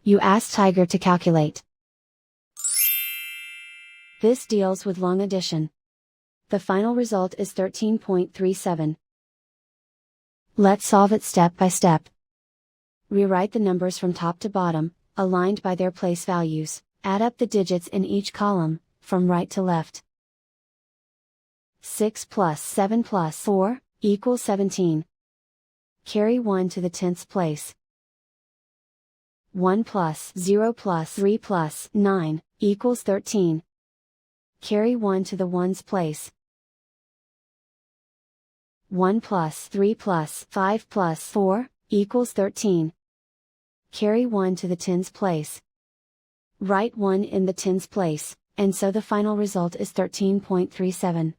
You ask Tiger to calculate. This deals with long addition. The final result is 13.37. Let's solve it step by step. Rewrite the numbers from top to bottom, aligned by their place values. Add up the digits in each column, from right to left. 6 plus 7 plus 4, equals 17. Carry 1 to the 10th place. 1 plus 0 plus 3 plus 9, equals 13. Carry 1 to the 1's place. 1 plus 3 plus 5 plus 4, equals 13. Carry 1 to the 10's place. Write 1 in the 10's place, and so the final result is 13.37.